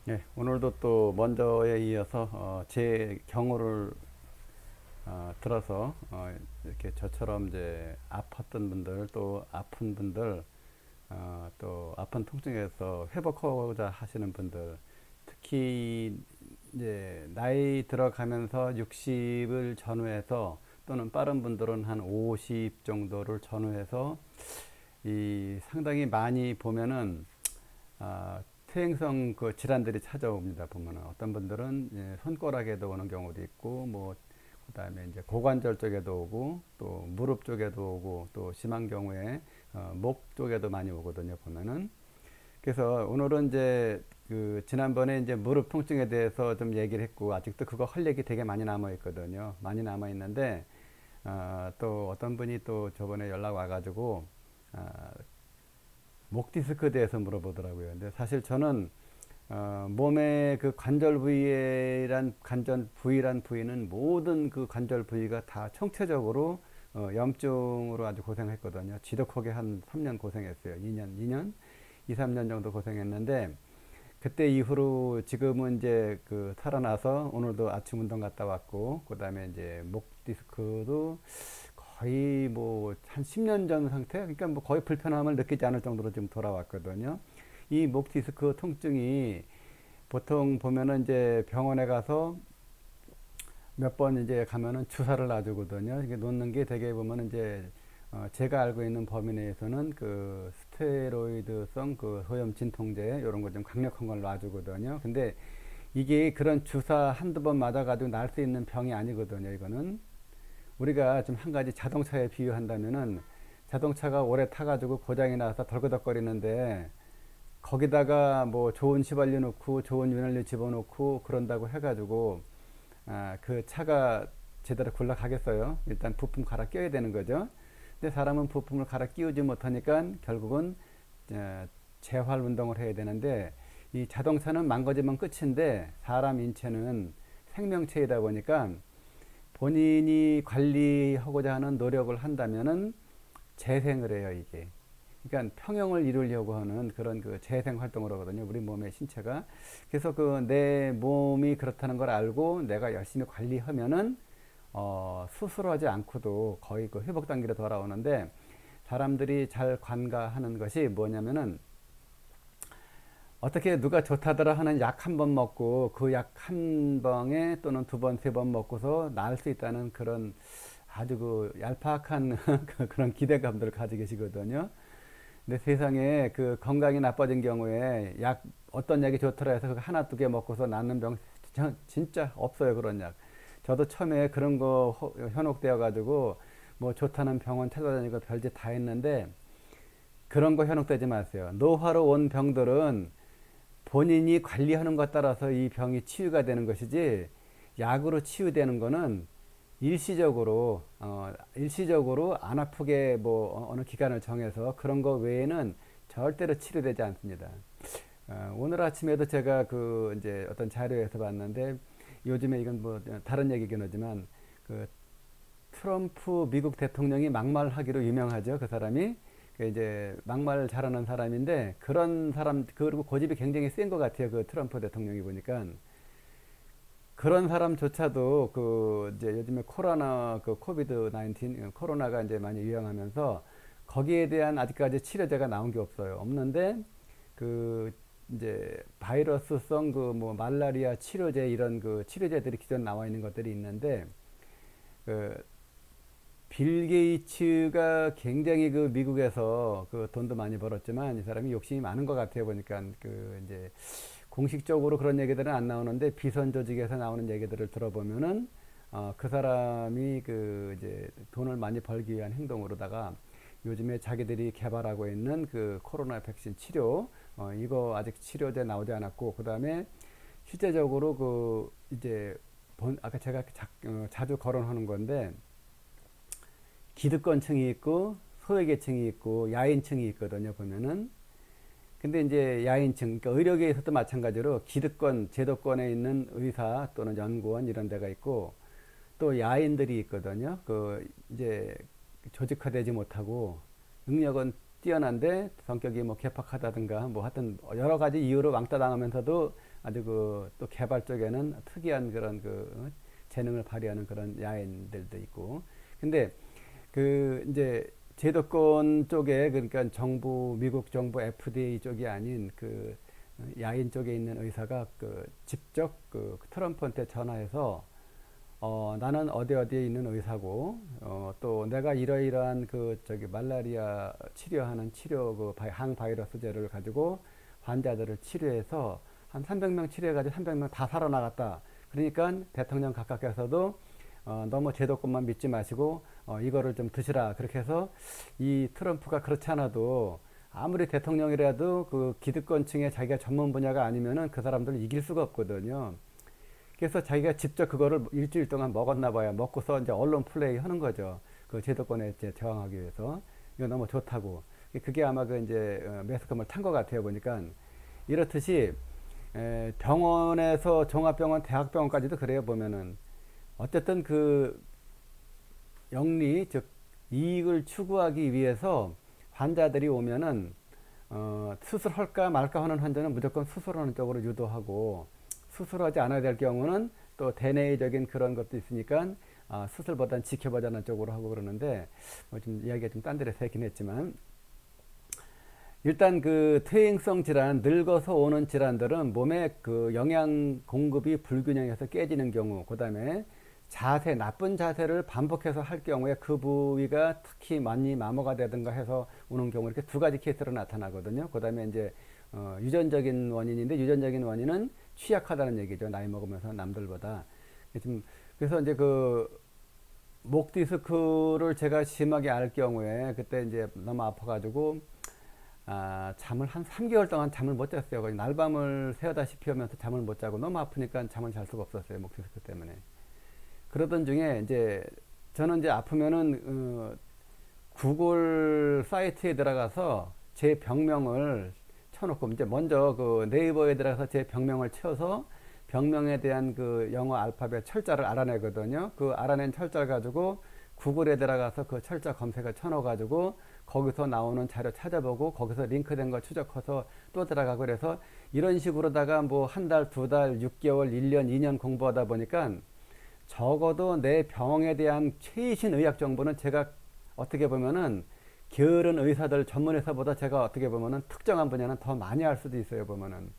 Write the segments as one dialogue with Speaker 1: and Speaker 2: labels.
Speaker 1: 네, 오늘도 또 먼저에 이어서 제 경우를 들어서 이렇게 저처럼 이제 아팠던 분들 또 아픈 분들 또 아픈 통증에서 회복하고자 하시는 분들 특히 이제 나이 들어가면서 60을 전후해서 또는 빠른 분들은 한 50 정도를 전후해서 이 상당히 많이 보면은 퇴행성 그 질환들이 찾아옵니다. 보면은 어떤 분들은 손가락에도 오는 경우도 있고, 뭐 그다음에 이제 고관절 쪽에도 오고, 또 무릎 쪽에도 오고, 또 심한 경우에 목 쪽에도 많이 오거든요. 보면은 그래서 오늘은 이제 그 지난번에 이제 무릎 통증에 대해서 좀 얘기를 했고 아직도 그거 할 얘기 되게 많이 남아 있거든요. 많이 남아 있는데 또 어떤 분이 또 저번에 연락 와가지고 어, 목 디스크에 대해서 물어보더라고요. 근데 사실 저는 몸의 그 관절 부위란 부위는 모든 그 관절 부위가 다 총체적으로 염증으로 아주 고생했거든요. 지독하게 한 3년 고생했어요. 2년, 2, 3년 정도 고생했는데 그때 이후로 지금은 이제 그 살아나서 오늘도 아침 운동 갔다 왔고 그다음에 이제 목 디스크도 거의 뭐 한 10년 전 상태? 그러니까 뭐 거의 불편함을 느끼지 않을 정도로 지금 돌아왔거든요. 이 목 디스크 통증이 보통 보면은 이제 병원에 가서 몇 번 이제 가면은 주사를 놔주거든요. 이게 놓는 게 되게 보면은 이제 제가 알고 있는 범위 내에서는 그 스테로이드성 그 소염 진통제 이런 거 좀 강력한 걸 놔주거든요. 근데 이게 그런 주사 한두 번 맞아가지고 날 수 있는 병이 아니거든요. 이거는 우리가 좀 한 가지 자동차에 비유한다면은 자동차가 오래 타가지고 고장이 나서 덜그덕거리는데 거기다가 뭐 좋은 휘발유 넣고 좋은 윤활유 집어넣고 그런다고 해가지고 그 차가 제대로 굴러가겠어요. 일단 부품 갈아 끼워야 되는 거죠. 근데 사람은 부품을 갈아 끼우지 못하니까 결국은 재활 운동을 해야 되는데 이 자동차는 망가지면 끝인데 사람 인체는 생명체이다 보니까 본인이 관리하고자 하는 노력을 한다면은 재생을 해요, 이게. 그러니까 평형을 이루려고 하는 그런 그 재생 활동을 하거든요. 우리 몸의 신체가. 그래서 그 내 몸이 그렇다는 걸 알고 내가 열심히 관리하면은 수술하지 않고도 거의 그 회복 단계로 돌아오는데 사람들이 잘 관가하는 것이 뭐냐면은 어떻게 누가 좋다더라 하는 약 한 번 먹고 그 약 한 방에 또는 두 번, 세 번 먹고서 나을 수 있다는 그런 아주 그 얄팍한 그런 기대감들을 가지고 계시거든요. 근데 세상에 그 건강이 나빠진 경우에 약 어떤 약이 좋더라 해서 그거 하나 두 개 먹고서 낫는 병 진짜 없어요. 그런 약. 저도 처음에 그런 거 현혹되어 가지고 뭐 좋다는 병원 찾아다니고 별짓 다 했는데 그런 거 현혹되지 마세요. 노화로 온 병들은 본인이 관리하는 것 따라서 이 병이 치유가 되는 것이지 약으로 치유되는 거는 일시적으로 안 아프게 뭐 어느 기간을 정해서 그런 거 외에는 절대로 치료되지 않습니다. 오늘 아침에도 제가 그 이제 어떤 자료에서 봤는데 요즘에 이건 뭐 다른 얘기긴 하지만 그 트럼프 미국 대통령이 막말하기로 유명하죠. 그 사람이 그 이제 막말 잘하는 사람인데 그런 사람 그리고 고집이 굉장히 센 것 같아요. 그 트럼프 대통령이 보니까 그런 사람조차도 그 이제 요즘에 코로나 그 코비드 19 코로나가 이제 많이 유행하면서 거기에 대한 아직까지 치료제가 나온 게 없어요. 없는데 그 이제 바이러스성 그 뭐 말라리아 치료제 이런 그 치료제들이 기존 나와 있는 것들이 있는데 그 빌 게이츠가 굉장히 그 미국에서 그 돈도 많이 벌었지만 이 사람이 욕심이 많은 것 같아요. 보니까 그 이제 공식적으로 그런 얘기들은 안 나오는데 비선 조직에서 나오는 얘기들을 들어보면은 그 사람이 그 이제 돈을 많이 벌기 위한 행동으로다가 요즘에 자기들이 개발하고 있는 그 코로나 백신 치료 이거 아직 치료제 나오지 않았고 그 다음에 실제적으로 그 이제 아까 제가 자주 거론하는 건데 기득권층이 있고 소외계층이 있고 야인층이 있거든요. 보면은 근데 이제 야인층, 그러니까 의료계에서도 마찬가지로 기득권, 제도권에 있는 의사 또는 연구원 이런 데가 있고 또 야인들이 있거든요. 그 이제 조직화되지 못하고 능력은 뛰어난데 성격이 뭐 개팍하다든가 뭐 하여튼 여러 가지 이유로 왕따 당하면서도 아주 그 또 개발 쪽에는 특이한 그런 그 재능을 발휘하는 그런 야인들도 있고. 근데 그 이제 제도권 쪽에, 그러니까 정부, 미국 정부 FDA 쪽이 아닌 그 야인 쪽에 있는 의사가 그 직접 그 트럼프한테 전화해서 나는 어디 어디에 있는 의사고, 또 내가 이러이러한 그 저기 말라리아 치료하는 치료 그 항바이러스제를 가지고 환자들을 치료해서 한 300명 치료해가지고 300명 다 살아나갔다. 그러니까 대통령 각각에서도 너무 제도권만 믿지 마시고 이거를 좀 드시라. 그렇게 해서 이 트럼프가 그렇지 않아도 아무리 대통령이라도 그 기득권층의 자기가 전문 분야가 아니면은 그 사람들을 이길 수가 없거든요. 그래서 자기가 직접 그거를 일주일 동안 먹었나 봐요. 먹고서 이제 언론 플레이 하는 거죠. 그 제도권에 이제 저항하기 위해서. 이거 너무 좋다고. 그게 아마 그 이제 매스컴을 탄 것 같아요. 보니까. 이렇듯이 병원에서 종합병원, 대학병원까지도 그래요. 보면은. 어쨌든 그 영리, 즉 이익을 추구하기 위해서 환자들이 오면은 수술할까 말까 하는 환자는 무조건 수술하는 쪽으로 유도하고, 수술하지 않아야 될 경우는 또 대내적인 그런 것도 있으니까 수술보다는 지켜보자는 쪽으로 하고 그러는데, 뭐 좀 이야기가 좀 딴 데로 새긴 했지만, 일단 그 퇴행성 질환, 늙어서 오는 질환들은 몸에 그 영양 공급이 불균형해서 깨지는 경우, 그 다음에 자세, 나쁜 자세를 반복해서 할 경우에 그 부위가 특히 많이 마모가 되든가 해서 오는 경우, 이렇게 두 가지 케이스로 나타나거든요. 그 다음에 이제 유전적인 원인인데, 유전적인 원인은 취약하다는 얘기죠. 나이 먹으면서 남들보다. 그래서 이제 그 목 디스크를 제가 심하게 앓을 경우에 그때 이제 너무 아파가지고 잠을 한 3개월 동안 잠을 못 잤어요. 거의 날밤을 새우다시피 하면서 잠을 못 자고 너무 아프니까 잠을 잘 수가 없었어요. 목 디스크 때문에. 그러던 중에 이제 저는 이제 아프면은 구글 사이트에 들어가서 제 병명을 쳐놓고, 이제 먼저 그 네이버에 들어가서 제 병명을 쳐서 병명에 대한 그 영어 알파벳 철자를 알아내거든요. 그 알아낸 철자를 가지고 구글에 들어가서 그 철자 검색을 쳐넣어가지고 거기서 나오는 자료 찾아보고 거기서 링크된 거 추적해서 또 들어가고, 그래서 이런 식으로다가 뭐 한 달, 두 달, 6개월, 1년, 2년 공부하다 보니까 적어도 내 병에 대한 최신 의학 정보는 제가 어떻게 보면은 게으른 의사들, 전문 의사보다 제가 어떻게 보면은 특정한 분야는 더 많이 알 수도 있어요, 보면은.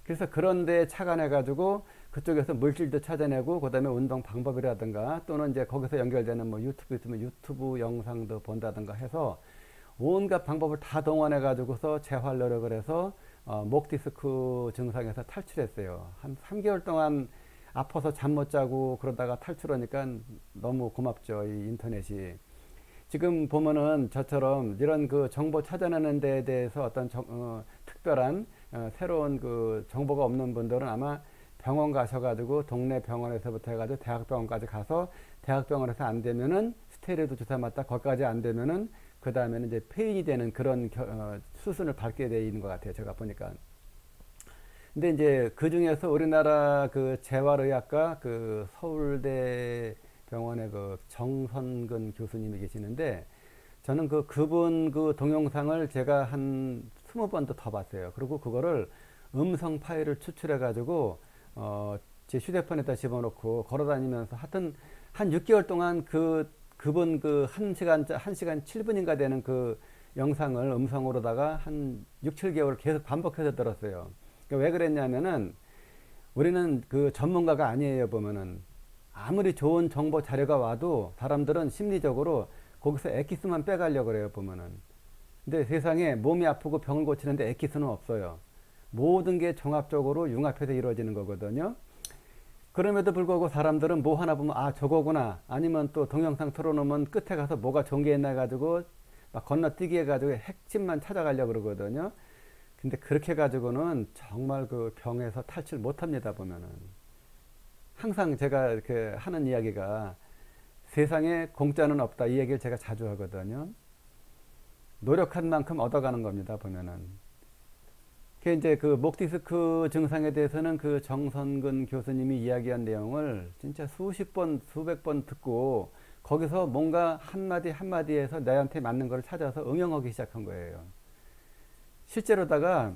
Speaker 1: 그래서 그런데 착안해 가지고 그쪽에서 물질도 찾아내고, 그 다음에 운동 방법이라든가 또는 이제 거기서 연결되는 뭐 유튜브 있으면 유튜브 영상도 본다든가 해서 온갖 방법을 다 동원해 가지고서 재활 노력을 해서 목 디스크 증상에서 탈출했어요. 한 3개월 동안 아파서 잠 못 자고 그러다가 탈출하니까 너무 고맙죠, 이 인터넷이. 지금 보면은 저처럼 이런 그 정보 찾아내는 데에 대해서 어떤 특별한 새로운 그 정보가 없는 분들은 아마 병원 가셔가지고 동네 병원에서부터 해가지고 대학병원까지 가서, 대학병원에서 안 되면은 스테로이드 주사 맞다, 거기까지 안 되면은 그 다음에는 이제 폐인이 되는 그런 수순을 밟게 돼 있는 것 같아요, 제가 보니까. 근데 이제 그 중에서 우리나라 그 재활의학과 그 서울대 병원의 그 정선근 교수님이 계시는데, 저는 그분 그 동영상을 제가 한 20번도 더 봤어요. 그리고 그거를 음성 파일을 추출해 가지고 제 휴대폰에다 집어넣고 걸어다니면서 하여튼 한 6개월 동안 그분 그 1시간 7분인가 되는 그 영상을 음성으로다가 한 6, 7개월 계속 반복해서 들었어요. 그러니까 왜 그랬냐면은 우리는 그 전문가가 아니에요. 보면은 아무리 좋은 정보 자료가 와도 사람들은 심리적으로 거기서 엑기스만 빼가려고 그래요. 보면은. 근데 세상에 몸이 아프고 병을 고치는데 엑기스는 없어요. 모든 게 종합적으로 융합해서 이루어지는 거거든요. 그럼에도 불구하고 사람들은 뭐 하나 보면 저거구나, 아니면 또 동영상 틀어놓으면 끝에 가서 뭐가 좋은 게 있나 가지고 막 건너뛰기 해가지고 핵심만 찾아가려고 그러거든요. 근데 그렇게 가지고는 정말 그 병에서 탈출 못합니다. 보면은 항상 제가 이렇게 하는 이야기가 세상에 공짜는 없다, 이 얘기를 제가 자주 하거든요. 노력한 만큼 얻어가는 겁니다. 보면은 그 이제 그 목 디스크 증상에 대해서는 그 정선근 교수님이 이야기한 내용을 진짜 수십 번, 수백 번 듣고 거기서 뭔가 한마디 한마디에서 내한테 맞는 걸 찾아서 응용하기 시작한 거예요. 실제로다가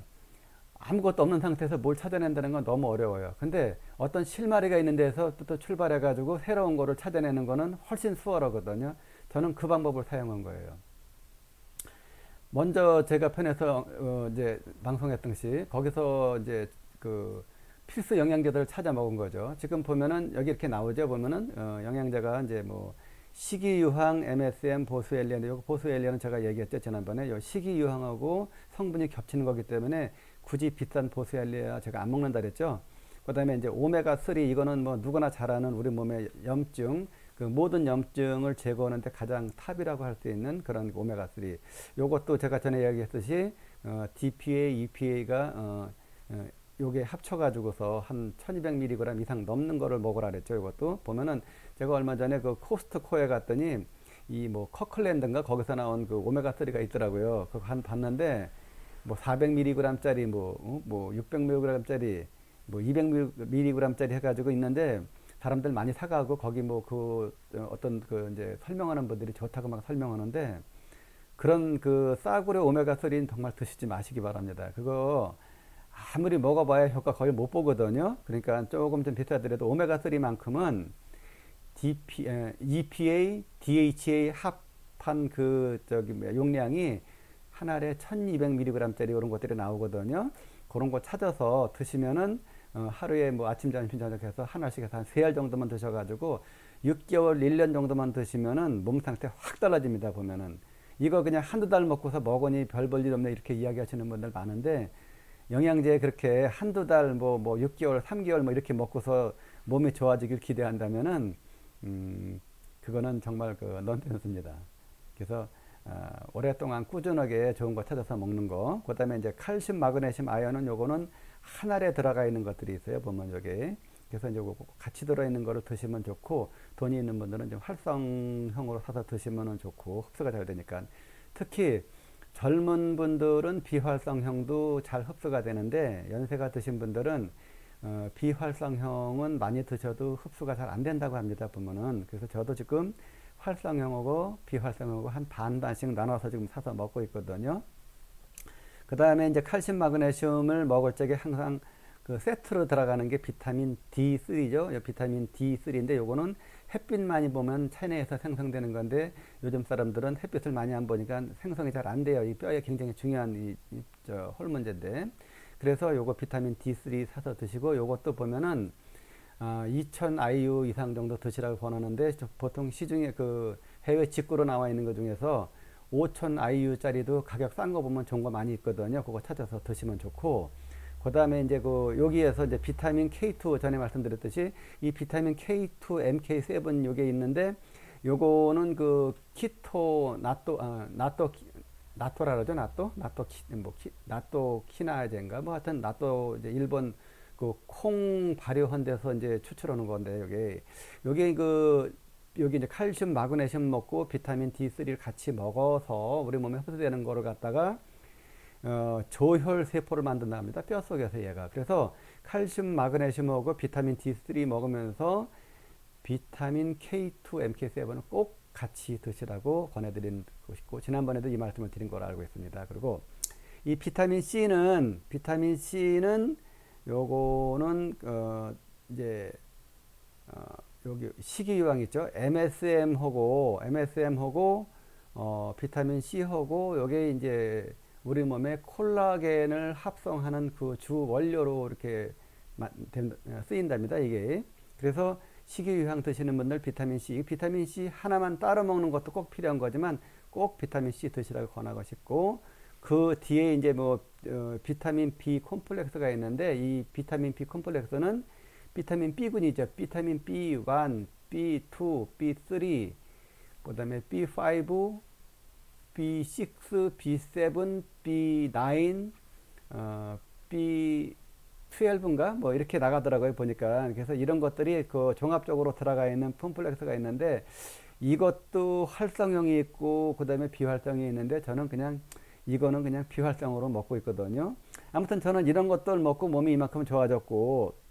Speaker 1: 아무것도 없는 상태에서 뭘 찾아낸다는 건 너무 어려워요. 근데 어떤 실마리가 있는 데서 또 출발해가지고 새로운 거를 찾아내는 거는 훨씬 수월하거든요. 저는 그 방법을 사용한 거예요. 먼저 제가 편에서 이제 방송했던 시 거기서 이제 그 필수 영양제들을 찾아 먹은 거죠. 지금 보면은 여기 이렇게 나오죠. 보면은 영양제가 이제 뭐 식이유황, MSM, 보스엘리안. 요 보스엘리안은 제가 얘기했죠 지난번에. 요 식이유황하고 성분이 겹치는 거기 때문에 굳이 비싼 보스엘리아 제가 안 먹는다 그랬죠. 그다음에 이제 오메가 3 이거는 뭐 누구나 잘 아는 우리 몸의 염증 그 모든 염증을 제거하는데 가장 탑이라고 할 수 있는 그런 오메가 3. 요것도 제가 전에 이야기했듯이 DPA, EPA가 요게 합쳐가지고서 한 1200mg 이상 넘는 거를 먹으라 그랬죠. 이것도 보면은 제가 얼마 전에 그 코스트코에 갔더니 이 뭐 커클랜드인가 거기서 나온 그 오메가 3가 있더라고요. 그거 한 봤는데 뭐 400mg짜리 뭐 600mg짜리 뭐 200mg짜리 해가지고 있는데 사람들 많이 사가고 거기 뭐 그 어떤 그 이제 설명하는 분들이 좋다고 막 설명하는데 그런 그 싸구려 오메가 3는 정말 드시지 마시기 바랍니다. 그거 아무리 먹어봐야 효과 거의 못 보거든요. 그러니까 조금 좀 비싸더라도 오메가 3만큼은 EPA, DHA 합한 그 저기 용량이 한 알에 1200mg짜리 이런 것들이 나오거든요. 그런 거 찾아서 드시면은 하루에 뭐 아침, 점심, 저녁 해서 한 알씩 해서 한 3알 정도만 드셔가지고 6개월, 1년 정도만 드시면은 몸 상태 확 달라집니다. 보면은 이거 그냥 한두 달 먹고서 먹으니 별 볼 일 없네 이렇게 이야기하시는 분들 많은데 영양제 그렇게 한두 달 뭐 6개월, 3개월 뭐 이렇게 먹고서 몸이 좋아지길 기대한다면은 그거는 정말 그 넌센스입니다. 그래서 오랫동안 꾸준하게 좋은 거 찾아서 먹는 거. 그다음에 이제 칼슘, 마그네슘, 아연은 요거는 한 알에 들어가 있는 것들이 있어요. 보면 여기. 그래서 이제 같이 들어 있는 거를 드시면 좋고 돈이 있는 분들은 좀 활성형으로 사서 드시면 좋고 흡수가 잘 되니까. 특히 젊은 분들은 비활성형도 잘 흡수가 되는데 연세가 드신 분들은 비활성형은 많이 드셔도 흡수가 잘 안 된다고 합니다. 보면은. 그래서 저도 지금 활성형하고 비활성형하고 한 반씩 나눠서 지금 사서 먹고 있거든요. 그 다음에 이제 칼슘, 마그네슘을 먹을 적에 항상 그 세트로 들어가는 게 비타민 D3죠. 비타민 D3인데 요거는 햇빛 많이 보면 체내에서 생성되는 건데 요즘 사람들은 햇빛을 많이 안 보니까 생성이 잘 안 돼요. 이 뼈에 굉장히 중요한 호르몬제인데 그래서 요거 비타민 D3 사서 드시고 요것도 보면은 2000 IU 이상 정도 드시라고 권하는데 보통 시중에 그 해외 직구로 나와 있는 것 중에서 5000 IU짜리도 가격 싼 거 보면 좋은 거 많이 있거든요. 그거 찾아서 드시면 좋고 그 다음에 이제 그 여기에서 이제 비타민 K2 전에 말씀드렸듯이 이 비타민 K2, MK7 요게 있는데 요거는 그 키토 나토라 그러죠. 나토 키나제인가 뭐 하여튼 나토 이제 일본 그 콩 발효한 데서 이제 추출하는 건데 여기 이제 칼슘, 마그네슘 먹고 비타민 D3를 같이 먹어서 우리 몸에 흡수되는 거를 갖다가 조혈 세포를 만든다 합니다. 뼈 속에서 얘가. 그래서 칼슘, 마그네슘하고 비타민 D3 먹으면서 비타민 K2, MK7은 꼭 같이 드시라고 권해드린 것이고 지난번에도 이 말씀을 드린 걸로 알고 있습니다. 그리고 이 비타민 C는 요거는 이제 여기 식이유황 있죠. MSM하고 비타민 C하고 요게 이제 우리 몸에 콜라겐을 합성하는 그 주 원료로 이렇게 쓰인답니다. 이게. 그래서 식이유황 드시는 분들 비타민 C 하나만 따로 먹는 것도 꼭 필요한 거지만 꼭 비타민 C 드시라고 권하고 싶고 그 뒤에 이제 비타민 B 콤플렉스가 있는데 이 비타민 B 콤플렉스는 비타민 B군이죠. 비타민 B1, B2, B3, 그 다음에 B5, B6, B7, B9, B12인가? 뭐 이렇게 나가더라고요, 보니까. 그래서 이런 것들이 그 종합적으로 들어가 있는 콤플렉스가 있는데 이것도 활성형이 있고 그 다음에 비활성이 있는데 저는 이거는 그냥 비활성으로 먹고 있거든요. 아무튼 저는 이런 것들 먹고 몸이 이만큼 좋아졌고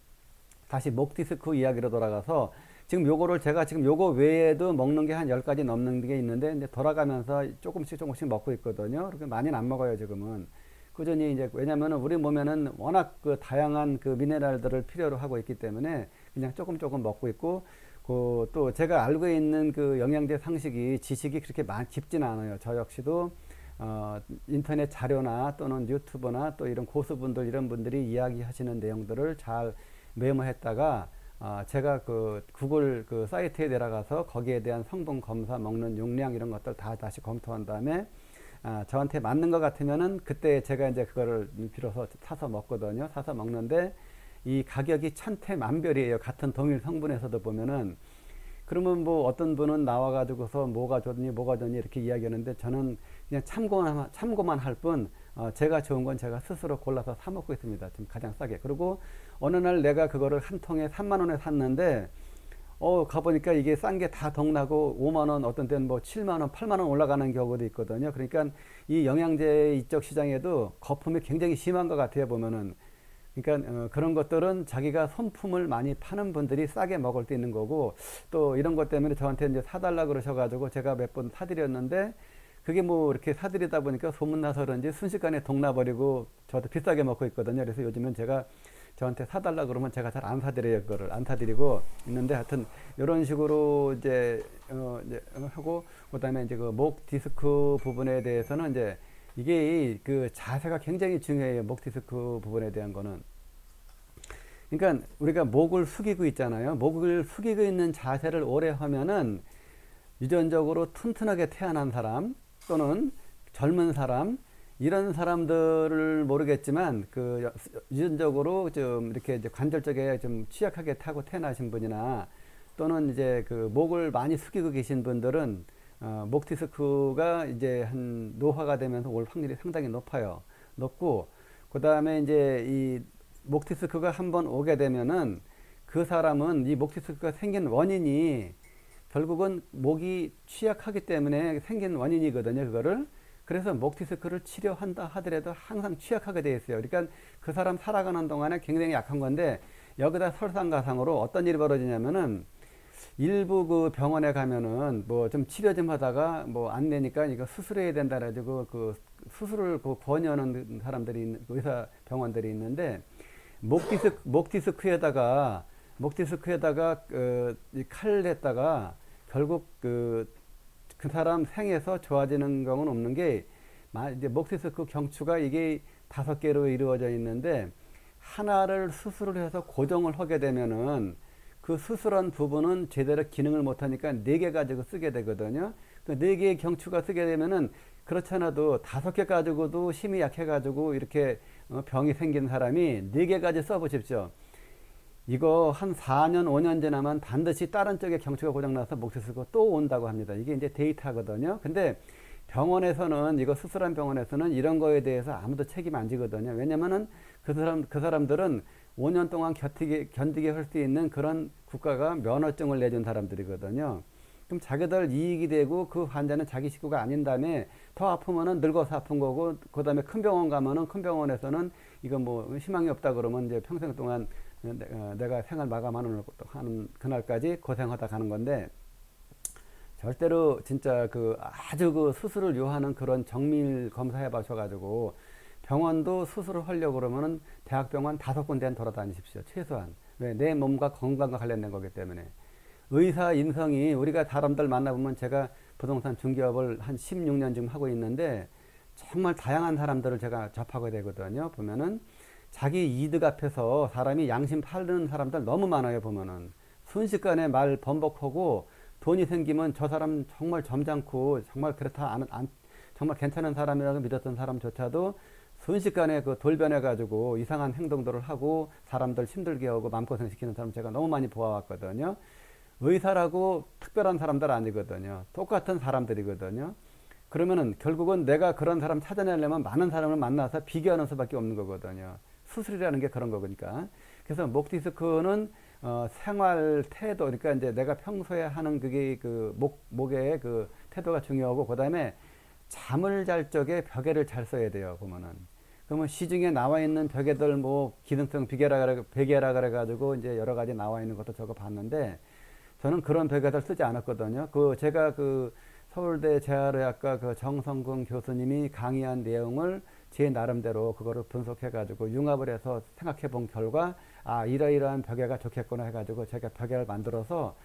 Speaker 1: 다시 목 디스크 이야기로 돌아가서 지금 요거를 제가 지금 요거 외에도 먹는 게 한 10가지 넘는 게 있는데 이제 돌아가면서 조금씩 먹고 있거든요. 그렇게 많이는 안 먹어요, 지금은. 꾸준히 이제 왜냐면은 우리 몸에는 워낙 그 다양한 그 미네랄들을 필요로 하고 있기 때문에 그냥 조금 먹고 있고 또 제가 알고 있는 그 영양제 상식이 지식이 그렇게 깊진 않아요. 저 역시도 인터넷 자료나 또는 유튜브나 또 이런 고수분들 이런 분들이 이야기하시는 내용들을 잘 메모했다가 제가 그 구글 그 사이트에 들어가서 거기에 대한 성분 검사, 먹는 용량 이런 것들 다 다시 검토한 다음에 저한테 맞는 것 같으면은 그때 제가 이제 그거를 비로소 사서 먹거든요. 사서 먹는데 이 가격이 천태만별이에요. 같은 동일 성분에서도 보면은. 그러면 뭐 어떤 분은 나와가지고서 뭐가 좋니 이렇게 이야기하는데 저는 그냥 참고만 할 뿐 제가 좋은 건 제가 스스로 골라서 사 먹고 있습니다. 지금 가장 싸게. 그리고 어느 날 내가 그거를 한 통에 3만 원에 샀는데 가보니까 이게 싼 게 다 동나고 5만 원, 어떤 때는 뭐 7만 원, 8만 원 올라가는 경우도 있거든요. 그러니까 이 영양제 이쪽 시장에도 거품이 굉장히 심한 것 같아요, 보면은. 그러니까 그런 것들은 자기가 손품을 많이 파는 분들이 싸게 먹을 때 있는 거고, 또 이런 것 때문에 저한테 이제 사달라 그러셔가지고 제가 몇 번 사드렸는데, 그게 뭐 이렇게 사드리다 보니까 소문나서 그런지 순식간에 동나버리고 저도 비싸게 먹고 있거든요. 그래서 요즘은 제가 저한테 사달라 그러면 제가 잘 안 사드려요. 그거를 안 사드리고 있는데, 하여튼 이런 식으로 이제 하고, 그다음에 이제 그 목 디스크 부분에 대해서는 이제 이게 그 자세가 굉장히 중요해요. 목 디스크 부분에 대한 거는. 그러니까 우리가 목을 숙이고 있잖아요. 목을 숙이고 있는 자세를 오래 하면은 유전적으로 튼튼하게 태어난 사람 또는 젊은 사람, 이런 사람들을 모르겠지만 그 유전적으로 좀 이렇게 이제 관절 쪽에 좀 취약하게 타고 태어나신 분이나 또는 이제 그 목을 많이 숙이고 계신 분들은 목 디스크가 이제 한 노화가 되면서 올 확률이 상당히 높고, 그 다음에 이제 이 목 디스크가 한번 오게 되면은 그 사람은 이 목 디스크가 생긴 원인이 결국은 목이 취약하기 때문에 생긴 원인이거든요, 그거를. 그래서 목 디스크를 치료한다 하더라도 항상 취약하게 되어 있어요. 그러니까 그 사람 살아가는 동안에 굉장히 약한 건데, 여기다 설상가상으로 어떤 일이 벌어지냐면은 일부 그 병원에 가면은 뭐 좀 치료 좀 하다가 뭐 안 되니까 이거 수술해야 된다 그래가지고 그 수술을 그 권유하는 사람들이 의사 병원들이 있는데, 목 디스크에다가 이 칼을 했다가 결국 그 사람 생에서 좋아지는 경우는 없는 게, 이제 목 디스크 경추가 이게 5개로 이루어져 있는데 하나를 수술을 해서 고정을 하게 되면은 그 수술한 부분은 제대로 기능을 못하니까 4개 가지고 쓰게 되거든요. 그 4개의 경추가 쓰게 되면은 그렇지 않아도 5개 가지고도 힘이 약해가지고 이렇게 병이 생긴 사람이 4개 가지 써보십시오. 이거 한 4년, 5년 지나면 반드시 다른 쪽에 경추가 고장나서 목 디스크가 또 온다고 합니다. 이게 이제 데이터거든요. 근데 병원에서는, 이거 수술한 병원에서는 이런 거에 대해서 아무도 책임 안 지거든요. 왜냐면은 그 사람들은 5년 동안 견디게 할 수 있는 그런 국가가 면허증을 내준 사람들이거든요. 그럼 자기들 이익이 되고 그 환자는 자기 식구가 아닌 다음에 더 아프면은 늙어서 아픈 거고, 그 다음에 큰 병원 가면은 큰 병원에서는 이거 뭐 희망이 없다 그러면 이제 평생 동안 내가 생을 마감하는 그날까지 고생하다 가는 건데, 절대로 진짜 그 아주 그 수술을 요하는 그런 정밀 검사해 봐셔가지고 병원도 수술을 하려고 그러면은 대학병원 5군데는 돌아다니십시오. 최소한. 왜? 내 몸과 건강과 관련된 거기 때문에. 의사 인성이, 우리가 사람들 만나보면, 제가 부동산 중개업을 한 16년 지금 하고 있는데 정말 다양한 사람들을 제가 접하게 되거든요. 보면은 자기 이득 앞에서 사람이 양심 팔는 사람들 너무 많아요. 보면은 순식간에 말 번복하고 돈이 생기면 저 사람 정말 점잖고 정말 그렇다 정말 괜찮은 사람이라고 믿었던 사람조차도 순식간에 그 돌변해 가지고 이상한 행동들을 하고 사람들 힘들게 하고 마음고생 시키는 사람 제가 너무 많이 보아왔거든요. 의사라고 특별한 사람들 아니거든요. 똑같은 사람들이거든요. 그러면은 결국은 내가 그런 사람 찾아내려면 많은 사람을 만나서 비교하는 수밖에 없는 거거든요. 수술이라는 게 그런 거니까. 그래서 목 디스크는 생활 태도, 그러니까 이제 내가 평소에 하는 그게 그 목의 그 태도가 중요하고, 그 다음에 잠을 잘 적에 벽에를 잘 써야 돼요. 보면은. 그러면 시중에 나와 있는 벽에들 뭐 기능성 베개라 그래가지고 이제 여러 가지 나와 있는 것도 저거 봤는데, 저는 그런 벽에다 쓰지 않았거든요. 제가 서울대 재활의학과 정성근 교수님이 강의한 내용을 제 나름대로 그거를 분석해가지고 융합을 해서 생각해 본 결과, 이러이러한 벽에가 좋겠구나 해가지고 제가 벽에를 만들어서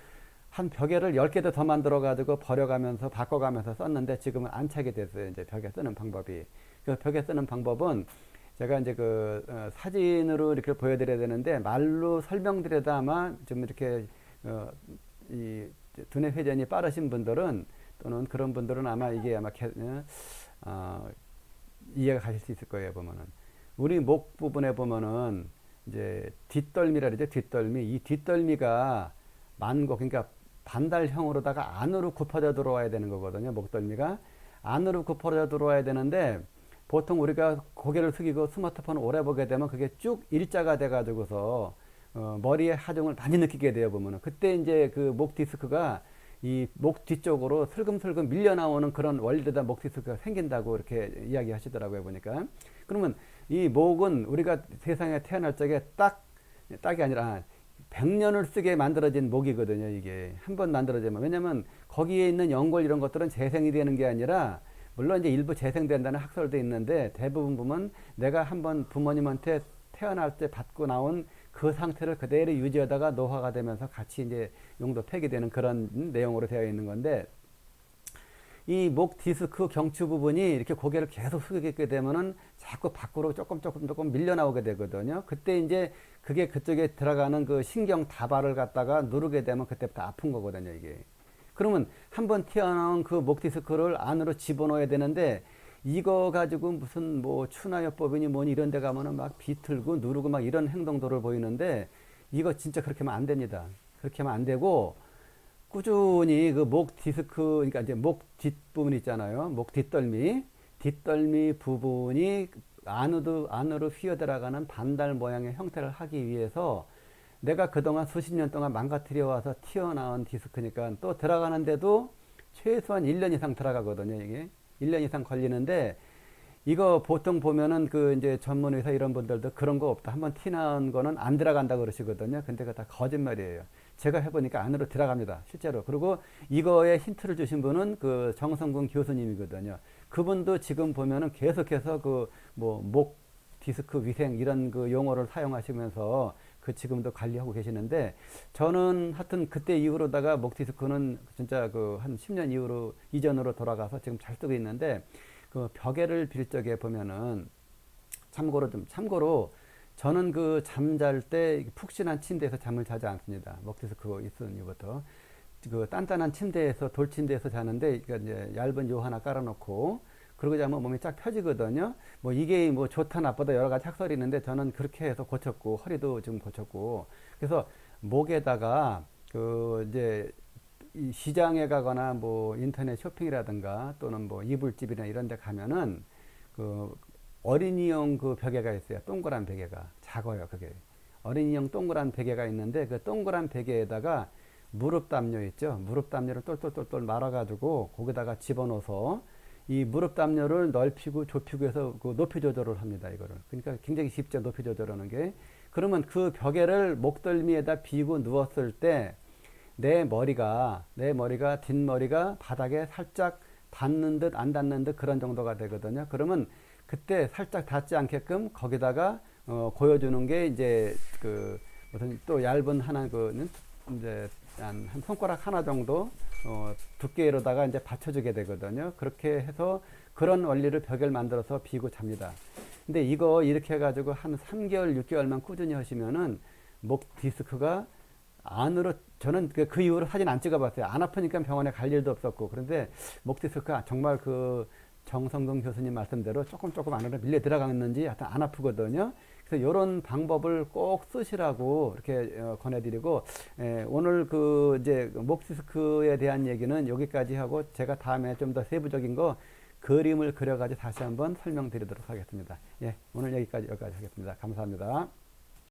Speaker 1: 한 벽에를 10개도 더 만들어가지고 버려가면서 바꿔가면서 썼는데 지금은 안 차게 됐어요. 이제 벽에 쓰는 방법이. 그 벽에 쓰는 방법은 제가 이제 사진으로 이렇게 보여드려야 되는데 말로 설명드려도 아마 좀 이렇게 이 두뇌 회전이 빠르신 분들은 또는 그런 분들은 아마 이게 아마 이해가 가실 수 있을 거예요. 보면은 우리 목 부분에 보면은 이제 뒷덜미라 그러죠. 뒷덜미. 이 뒷덜미가 만고, 그러니까 반달형으로다가 안으로 굽어져 들어와야 되는 거거든요. 목덜미가 안으로 굽어져 들어와야 되는데 보통 우리가 고개를 숙이고 스마트폰을 오래 보게 되면 그게 쭉 일자가 돼 가지고서 머리의 하중을 많이 느끼게 돼요. 보면은 그때 이제 그 목 디스크가 이 목 뒤쪽으로 슬금슬금 밀려 나오는 그런 원리다 목 디스크가 생긴다고 이렇게 이야기 하시더라고요. 보니까. 그러면 이 목은 우리가 세상에 태어날 적에 딱이 아니라 100년을 쓰게 만들어진 목이거든요. 이게 한 번 만들어지면. 왜냐면 거기에 있는 연골 이런 것들은 재생이 되는 게 아니라, 물론 이제 일부 재생된다는 학설도 있는데 대부분 보면 내가 한번 부모님한테 태어날 때 받고 나온 그 상태를 그대로 유지하다가 노화가 되면서 같이 이제 용도 폐기되는 그런 내용으로 되어 있는 건데, 이 목 디스크 경추 부분이 이렇게 고개를 계속 숙이게 되면은 자꾸 밖으로 조금 밀려 나오게 되거든요. 그때 이제 그게 그쪽에 들어가는 그 신경 다발을 갖다가 누르게 되면 그때부터 아픈 거거든요, 이게. 그러면 한번 튀어나온 그 목 디스크를 안으로 집어넣어야 되는데, 이거 가지고 무슨 뭐 추나요법이니 뭐니 이런 데 가면은 막 비틀고 누르고 막 이런 행동들을 보이는데, 이거 진짜 그렇게 하면 안 됩니다. 그렇게 하면 안 되고, 꾸준히 그 목 디스크, 그러니까 이제 목 뒷부분 있잖아요. 목 뒷덜미 부분이 안으로 휘어 들어가는 반달 모양의 형태를 하기 위해서 내가 그동안 수십 년 동안 망가뜨려 와서 튀어나온 디스크니까 또 들어가는데도 최소한 1년 이상 들어가거든요. 이게 1년 이상 걸리는데, 이거 보통 보면은 이제 전문 의사 이런 분들도 그런 거 없다, 한번 티 나온 거는 안 들어간다 그러시거든요. 근데 그거 다 거짓말이에요. 제가 해보니까 안으로 들어갑니다, 실제로. 그리고 이거에 힌트를 주신 분은 정성근 교수님이거든요. 그분도 지금 보면은 계속해서 목 디스크 위생 이런 용어를 사용하시면서 지금도 관리하고 계시는데, 저는 하여튼 그때 이후로다가 목 디스크는 진짜 한 10년 이전으로 돌아가서 지금 잘 쓰고 있는데, 벽에를 빌 적에 보면은 참고로 저는 잠잘 때 푹신한 침대에서 잠을 자지 않습니다. 목 디스크 있은 이후부터 단단한 침대에서, 돌침대에서 자는데, 이제 얇은 요 하나 깔아놓고 그러고 자면 몸이 쫙 펴지거든요. 뭐 이게 뭐 좋다 나쁘다 여러 가지 학설이 있는데, 저는 그렇게 해서 고쳤고, 허리도 지금 고쳤고, 그래서 목에다가 이제 이 시장에 가거나 뭐 인터넷 쇼핑이라든가 또는 뭐 이불집이나 이런 데 가면은 어린이용 벽에가 있어요. 동그란 베개가 작아요. 그게 어린이용 동그란 베개가 있는데, 그 동그란 베개에다가 무릎 담요 있죠. 무릎 담요를 똘똘똘똘 말아가지고 거기다가 집어넣어서 이 무릎 담요를 넓히고 좁히고 해서 높이 조절을 합니다. 이거를. 그러니까 굉장히 쉽죠, 높이 조절하는 게. 그러면 그 벽에를 목덜미에다 비고 누웠을 때 내 머리가 뒷머리가 바닥에 살짝 닿는 듯 안 닿는 듯 그런 정도가 되거든요. 그러면 그때 살짝 닿지 않게끔 거기다가 고여주는 게 이제 무슨 또 얇은 하나는 이제 한 손가락 하나 정도 두께로다가 이제 받쳐주게 되거든요. 그렇게 해서 그런 원리를 벽을 만들어서 비고 잡니다. 근데 이거 이렇게 해가지고 한 3개월, 6개월만 꾸준히 하시면은 목 디스크가 안으로, 저는 그 이후로 사진 안 찍어봤어요. 안 아프니까 병원에 갈 일도 없었고. 그런데 목 디스크가 정말 정성근 교수님 말씀대로 조금 안으로 밀려 들어갔는지 하여튼 안 아프거든요. 그래서 이런 방법을 꼭 쓰시라고 이렇게 권해드리고, 오늘 이제 목 디스크에 대한 얘기는 여기까지 하고, 제가 다음에 좀 더 세부적인 거 그림을 그려가지고 다시 한번 설명드리도록 하겠습니다. 예, 오늘 여기까지 하겠습니다. 감사합니다.